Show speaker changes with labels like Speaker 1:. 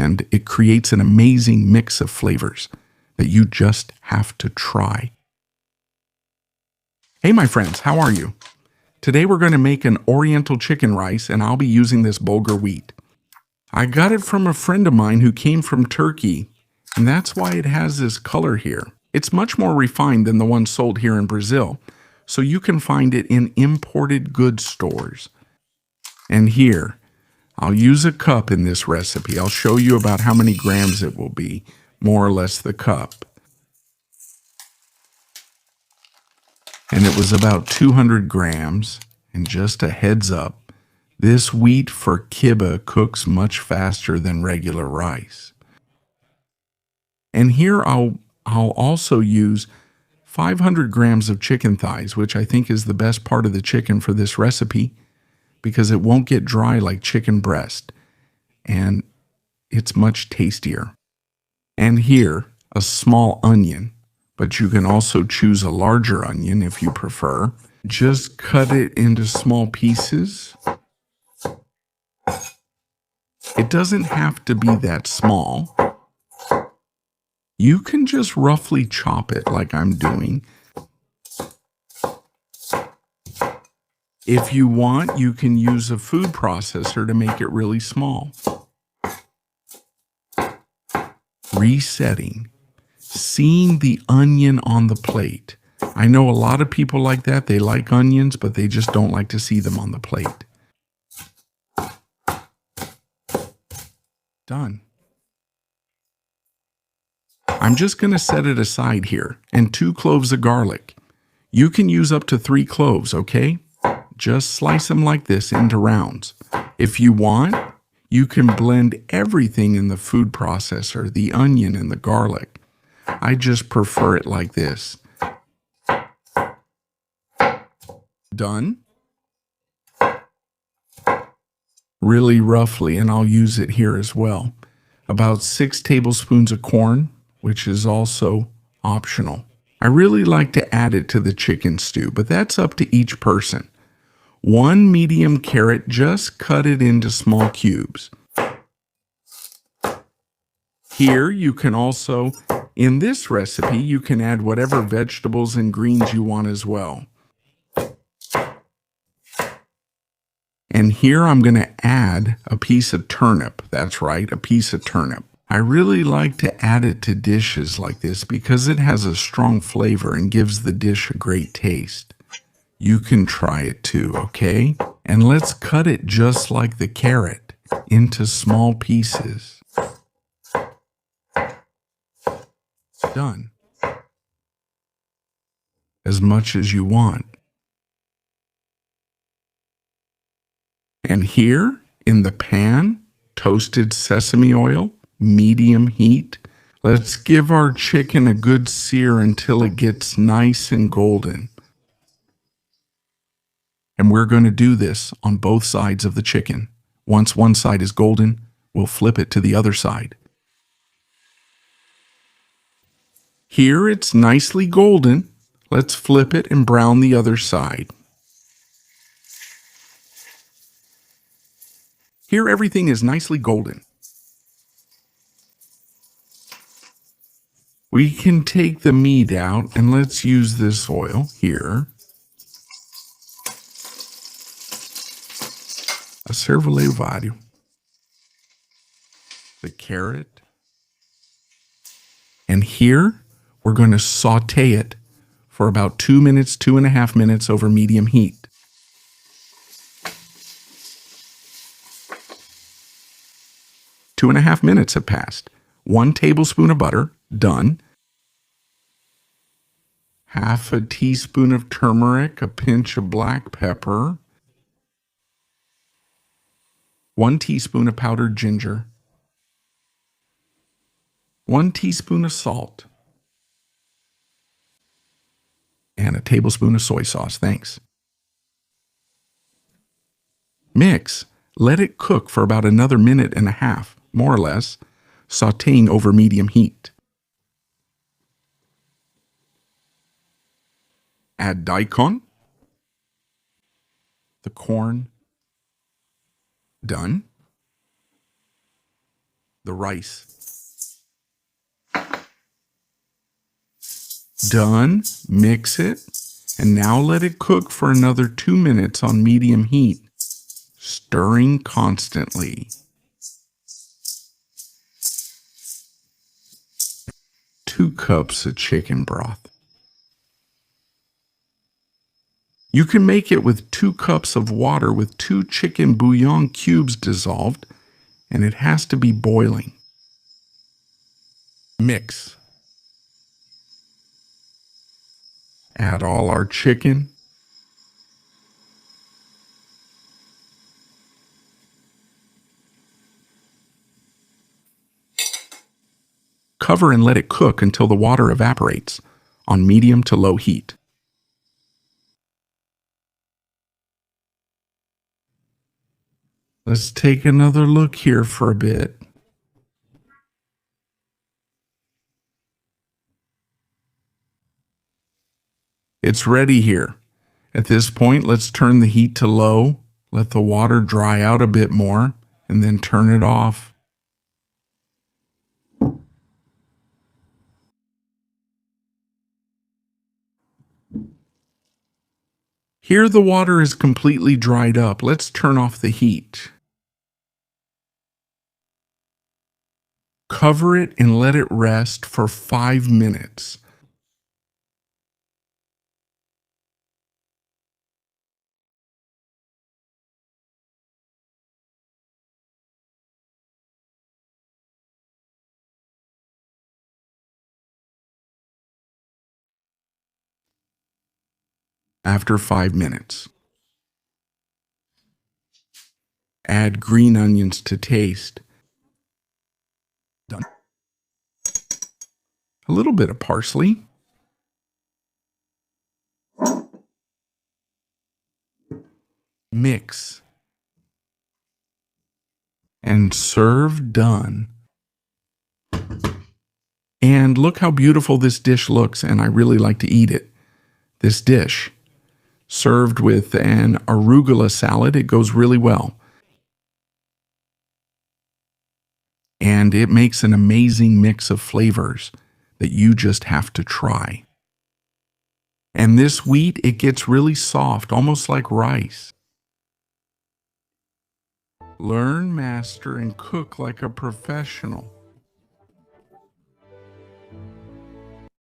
Speaker 1: blend, it creates an amazing mix of flavors that you just have to try. Hey my friends, how are you? Today we're going to make an Oriental chicken rice, and I'll be using this Bulgur wheat. I got it from a friend of mine who came from Turkey, and that's why it has this color here. It's much more refined than the one sold here in Brazil, so you can find it in imported goods stores. And here, I'll use a cup in this recipe. I'll show you about how many grams it will be, more or less the cup. And it was about 200 grams. And just a heads up, this wheat for kibbeh cooks much faster than regular rice. And here I'll also use 500 grams of chicken thighs, which I think is the best part of the chicken for this recipe because it won't get dry like chicken breast, and it's much tastier. And here, a small onion, but you can also choose a larger onion if you prefer. Just cut it into small pieces. It doesn't have to be that small. You can just roughly chop it like I'm doing. If you want, you can use a food processor to make it really small. Resetting. Seeing the onion on the plate. I know a lot of people like that. They like onions, but they just don't like to see them on the plate. Done. I'm just going to set it aside here, and 2 cloves of garlic. You can use up to 3 cloves, okay? Just slice them like this into rounds. If you want, you can blend everything in the food processor, the onion and the garlic. I just prefer it like this. Done? Really roughly, and I'll use it here as well. About 6 tablespoons of corn, which is also optional. I really like to add it to the chicken stew, but that's up to each person. 1 medium carrot, just cut it into small cubes. Here you can also, in this recipe, you can add whatever vegetables and greens you want as well. And here I'm going to add a piece of turnip. That's right, a piece of turnip. I really like to add it to dishes like this because it has a strong flavor and gives the dish a great taste. You can try it too, okay? And let's cut it just like the carrot into small pieces. Done. As much as you want. And here in the pan, toasted sesame oil, medium heat. Let's give our chicken a good sear until it gets nice and golden. And we're going to do this on both sides of the chicken. Once one side is golden, we'll flip it to the other side. Here it's nicely golden. Let's flip it and brown the other side. Here everything is nicely golden. We can take the meat out and let's use this oil here. Serve levado. The carrot. And here we're going to saute it for about 2 minutes, 2.5 minutes over medium heat. Two and a half minutes have passed. 1 tablespoon of butter, done. Half a teaspoon of turmeric, a pinch of black pepper. 1 teaspoon of powdered ginger. 1 teaspoon of salt. And a tablespoon of soy sauce, thanks. Mix. Let it cook for about another 1.5 minutes, more or less, sautéing over medium heat. Add daikon, the corn, done. the rice. Done. Mix it. And now let it cook for another 2 minutes on medium heat, stirring constantly. 2 cups of chicken broth. You can make it with 2 cups of water with 2 chicken bouillon cubes dissolved, and it has to be boiling. Mix. Add all our chicken. Cover and let it cook until the water evaporates on medium to low heat. Let's take another look here for a bit. It's ready here. At this point, let's turn the heat to low, let the water dry out a bit more, and then turn it off. Here the water is completely dried up. Let's turn off the heat. Cover it and let it rest for 5 minutes. After 5 minutes, add green onions to taste. Done. A little bit of parsley. Mix. And serve. Done. And look how beautiful this dish looks, and I really like to eat it. This dish, served with an arugula salad, it goes really well. And it makes an amazing mix of flavors that you just have to try. And this wheat, it gets really soft, almost like rice. Learn, master, and cook like a professional.